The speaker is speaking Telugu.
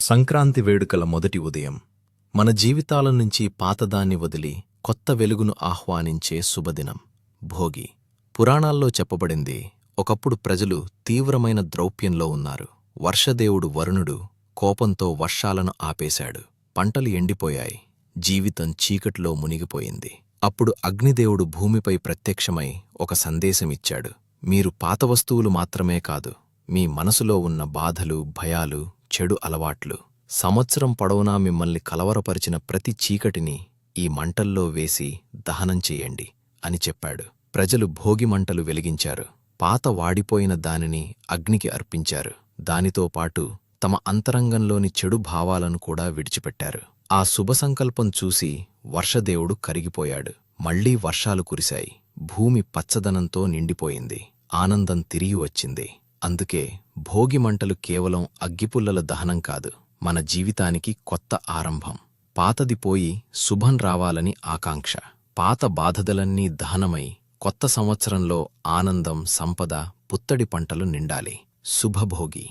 సంక్రాంతి వేడుకల మొదటి ఉదయం మన జీవితాల నుంచి పాతదాన్ని వదిలి కొత్త వెలుగును ఆహ్వానించే శుభదినం భోగి. పురాణాల్లో చెప్పబడింది, ఒకప్పుడు ప్రజలు తీవ్రమైన ద్రౌప్యంలో ఉన్నారు. వర్షదేవుడు వరుణుడు కోపంతో వర్షాలను ఆపేశాడు. పంటలు ఎండిపోయాయి. జీవితం చీకటిలో మునిగిపోయింది. అప్పుడు అగ్నిదేవుడు భూమిపై ప్రత్యక్షమై ఒక సందేశమిచ్చాడు. మీరు పాత వస్తువులు మాత్రమే కాదు, మీ మనసులో ఉన్న బాధలు, భయాలు, చెడు అలవాట్లు, సంవత్సరం పొడవునా మిమ్మల్ని కలవరపరిచిన ప్రతి చీకటిని ఈ మంటల్లో వేసి దహనం చెయ్యండి అని చెప్పాడు. ప్రజలు భోగి మంటలు వెలిగించారు. పాత వాడిపోయిన దానిని అగ్నికి అర్పించారు. దానితో పాటు తమ అంతరంగంలోని చెడు భావాలను కూడా విడిచిపెట్టారు. ఆ శుభసంకల్పం చూసి వర్షదేవుడు కరిగిపోయాడు. మళ్లీ వర్షాలు కురిశాయి. భూమి పచ్చదనంతో నిండిపోయింది. ఆనందం తిరిగి వచ్చింది. అందుకే భోగి మంటలు కేవలం అగ్గిపుల్లల దహనం కాదు, మన జీవితానికి కొత్త ఆరంభం. పాతది పోయి శుభం రావాలని ఆకాంక్ష. పాత బాధలన్నీ దహనమై కొత్త సంవత్సరంలో ఆనందం, సంపద, పుత్తడి పంటలు నిండాలి. శుభభోగి.